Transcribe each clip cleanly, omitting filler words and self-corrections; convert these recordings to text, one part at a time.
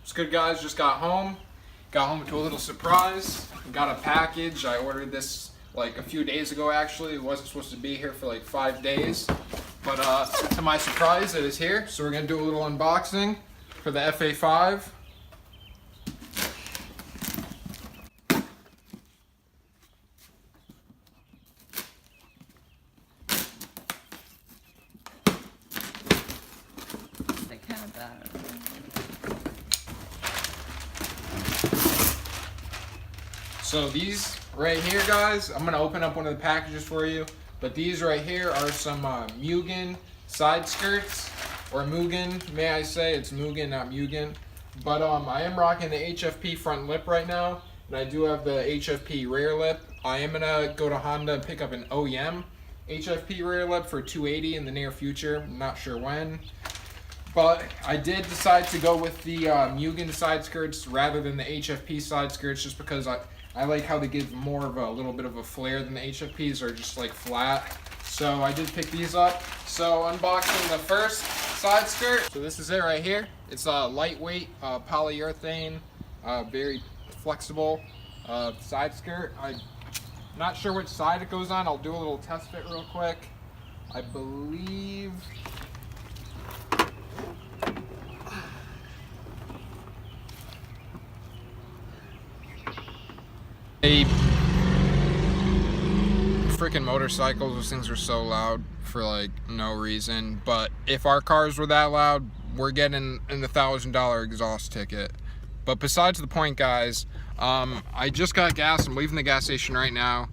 What's good, guys? Just got home. Got home to a little surprise. Got a package. I ordered this like a few days ago, actually. It wasn't supposed to be here for like 5 days. But to my surprise, it is here. So we're going to do a little unboxing for the FA5. So these right here, guys, I'm gonna open up one of the packages for you. But these right here are some Mugen Side Skirts, or Mugen, may I say. It's Mugen, not Mugen. But I am rocking the HFP front lip right now, and I do have the HFP rear lip. I am gonna go to Honda and pick up an OEM HFP rear lip for $280 in the near future. I'm not sure when. But I did decide to go with the Mugen Side Skirts rather than the HFP Side Skirts, just because I like how they give more of a little bit of a flare than the HFPs are just like flat. So I did pick these up. So unboxing the first side skirt. So this is it right here. It's a lightweight polyurethane, very flexible side skirt. I'm not sure which side it goes on. I'll do a little test fit real quick. I believe freaking motorcycles, those things are so loud for like no reason. But if our cars were that loud, we're getting an $1,000 exhaust ticket. But besides the point, guys, I just got gas. I'm leaving the gas station right now,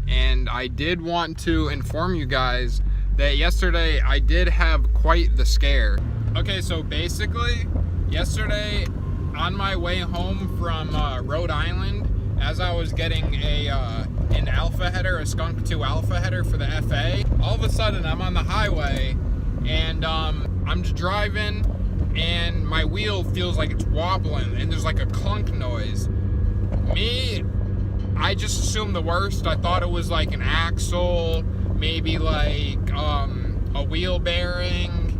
and I did want to inform you guys that yesterday I did have quite the scare. Okay, so basically yesterday on my way home from Rhode Island, as I was getting an Alpha Header, a Skunk2 Alpha Header for the FA, all of a sudden I'm on the highway and I'm just driving and my wheel feels like it's wobbling and there's like a clunk noise. I just assumed the worst. I thought it was like an axle, maybe like a wheel bearing,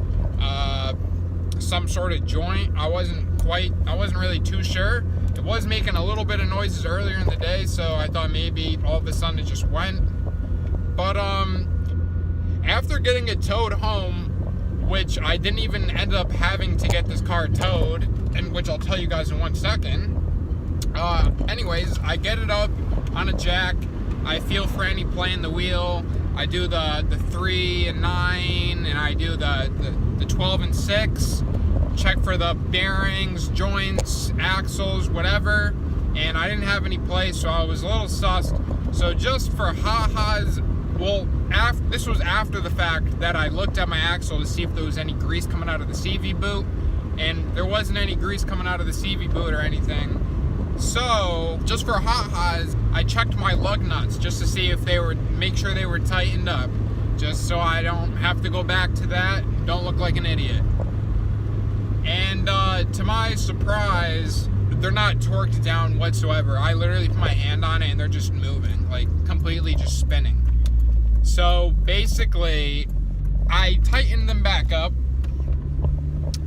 some sort of joint. I wasn't really too sure. It was making a little bit of noises earlier in the day, so I thought maybe all of a sudden it just went. But after getting it towed home, which I didn't even end up having to get this car towed, and which I'll tell you guys in 1 second. Anyways, I get it up on a jack. I feel for any play in the wheel. I do the 3 and 9, and I do the 12 and 6. Check for the bearings, joints, axles, whatever, and I didn't have any play, so I was a little sussed. So just for ha-has, well, this was after the fact that I looked at my axle to see if there was any grease coming out of the CV boot, and there wasn't any grease coming out of the CV boot or anything. So just for ha-has, I checked my lug nuts just to see if make sure they were tightened up, just so I don't have to go back to that, don't look like an idiot. And to my surprise, they're not torqued down whatsoever. I literally put my hand on it and they're just moving, like completely just spinning. So basically, I tightened them back up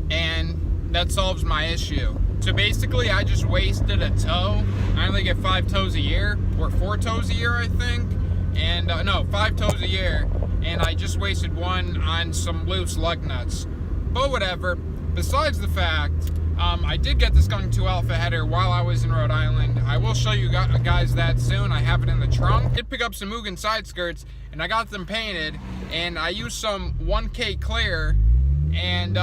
and that solves my issue. So basically, I just wasted a tow. I only get 5 tows a year, or 4 tows a year, I think. And no, 5 tows a year. And I just wasted one on some loose lug nuts. But whatever. Besides the fact, I did get the Skunk2 Alpha Header while I was in Rhode Island. I will show you guys that soon. I have it in the trunk. I did pick up some Mugen Side Skirts, and I got them painted, and I used some 1K clear, and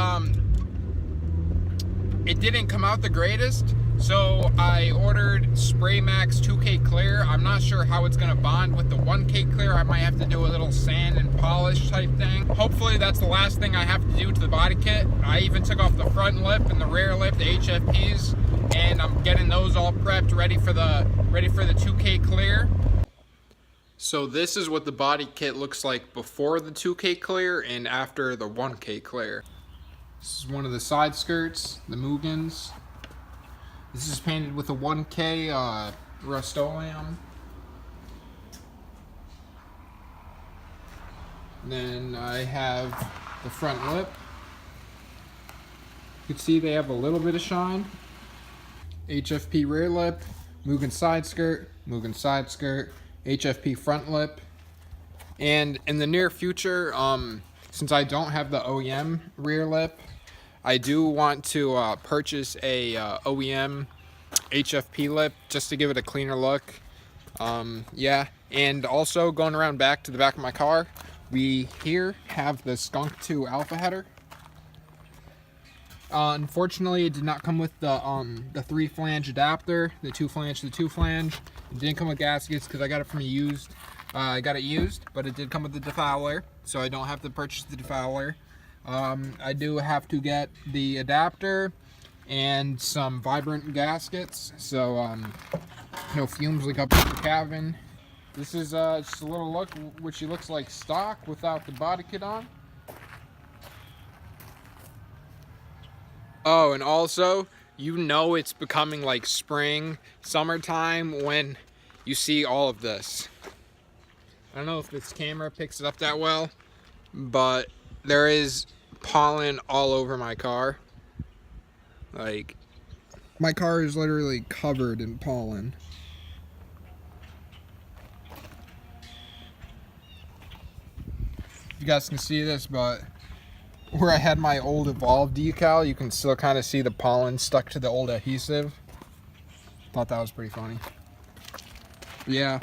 it didn't come out the greatest, so I ordered Spray Max 2K clear. I'm not sure how it's gonna bond with the 1K clear. I might have to do a little sand and polish type thing. Hopefully that's the last thing I have to do to the body kit. I even took off the front lip and the rear lip, the HFPs, and I'm getting those all prepped, ready for the 2K clear. So this is what the body kit looks like before the 2K clear and after the 1K clear. This is one of the side skirts, the Mugens. This is painted with a 1K Rust-Oleum. Then I have the front lip. You can see they have a little bit of shine. HFP rear lip, Mugen Side Skirt, Mugen Side Skirt, HFP front lip. And in the near future, since I don't have the OEM rear lip, I do want to purchase a OEM HFP lip just to give it a cleaner look. Yeah, and also going around back to the back of my car, we here have the Skunk2 Alpha Header. Unfortunately, it did not come with the 3-flange adapter, the 2-flange to the 2-flange. It didn't come with gaskets because I got it from a used. I got it used, but it did come with the defouler, so I don't have to purchase the defouler. I do have to get the adapter and some vibrant gaskets, so no fumes leak up into the cabin. This is just a little look, which she looks like stock without the body kit on. Oh, and also, you know it's becoming like spring, summertime when you see all of this. I don't know if this camera picks it up that well, but there is pollen all over my car. Like, my car is literally covered in pollen. You guys can see this, but where I had my old Evolve decal, you can still kind of see the pollen stuck to the old adhesive. Thought that was pretty funny. Yeah,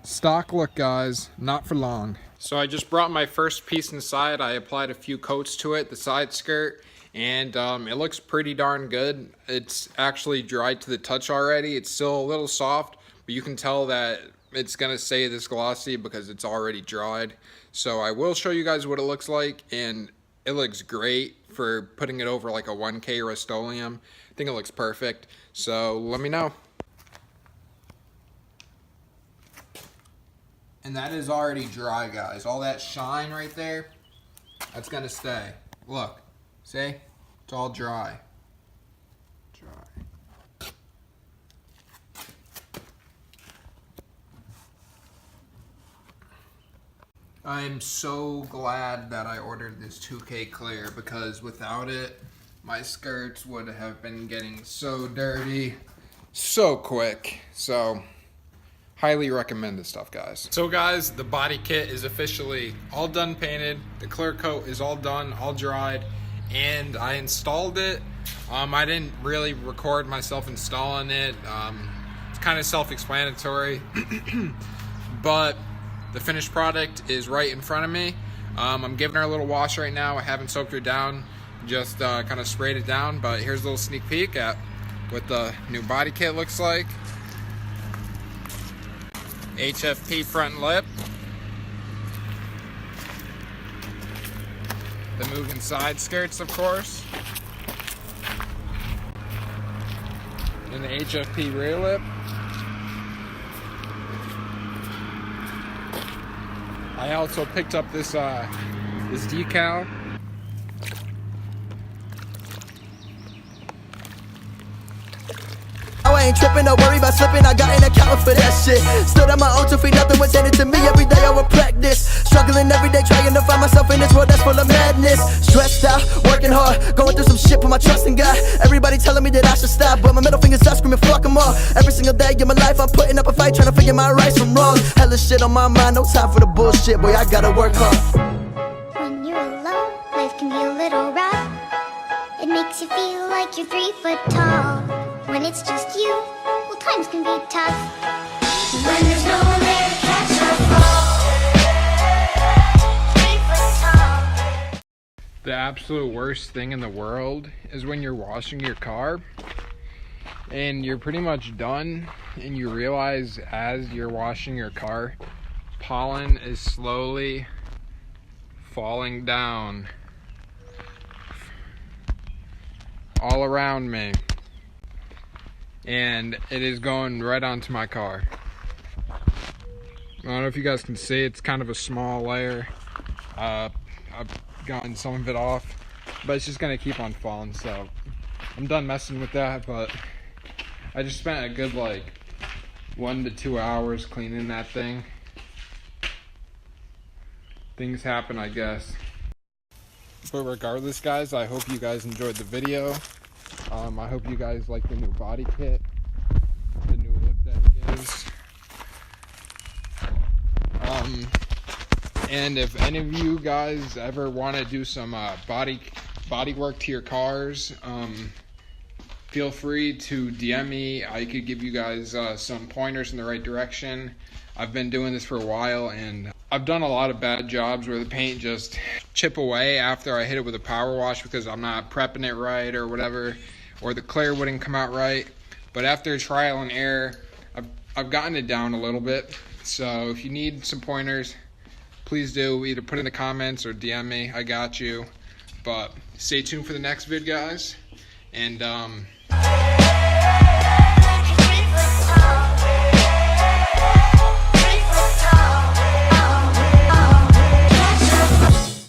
stock look, guys, not for long. So I just brought my first piece inside. I applied a few coats to it, the side skirt, and it looks pretty darn good. It's actually dried to the touch already. It's still a little soft, but you can tell that it's gonna stay this glossy because it's already dried. So I will show you guys what it looks like, and it looks great for putting it over like a 1K Rust-Oleum. I think it looks perfect, so let me know. And that is already dry, guys. All that shine right there, that's gonna stay. Look, see? It's all dry. Dry. I'm so glad that I ordered this 2K clear, because without it, my skirts would have been getting so dirty so quick. So highly recommend this stuff, guys. So guys, the body kit is officially all done painted. The clear coat is all done, all dried, and I installed it. I didn't really record myself installing it. It's kind of self-explanatory, but the finished product is right in front of me. I'm giving her a little wash right now. I haven't soaked her down, just kind of sprayed it down, but here's a little sneak peek at what the new body kit looks like. HFP front lip, the Mugen Side Skirts, of course, and the HFP rear lip. I also picked up this this decal. I ain't tripping, don't worry about slipping, I got an account for that shit. Stood on my own 2 feet, nothing was handed to me. Every day I would practice, struggling every day, trying to find myself in this world that's full of madness. Stressed out, working hard, going through some shit, put my trust in God. Everybody telling me that I should stop, but my middle finger's up, screaming fuck them all. Every single day in my life I'm putting up a fight, trying to figure my rights from wrong. Hella shit on my mind, no time for the bullshit, boy, I gotta work hard. When you're alone, life can be a little rough. It makes you feel like you're 3 foot tall. When it's just you, well, times can be tough. When there's no one there to catch or fall. 3 foot tall. The absolute worst thing in the world is when you're washing your car and you're pretty much done and you realize as you're washing your car, pollen is slowly falling down all around me. And it is going right onto my car. I don't know if you guys can see, it's kind of a small layer. I've gotten some of it off, but it's just gonna keep on falling, so I'm done messing with that. But I just spent a good like 1 to 2 hours cleaning that thing. Things happen, I guess. But regardless, guys, I hope you guys enjoyed the video. I hope you guys like the new body kit, the new look that it gives. And if any of you guys ever want to do some body work to your cars, feel free to DM me. I could give you guys some pointers in the right direction. I've been doing this for a while, and I've done a lot of bad jobs where the paint just chip away after I hit it with a power wash because I'm not prepping it right or whatever, or the clear wouldn't come out right. But after trial and error, I've gotten it down a little bit. So if you need some pointers, please do. Either put in the comments or DM me. I got you. But stay tuned for the next vid, guys. And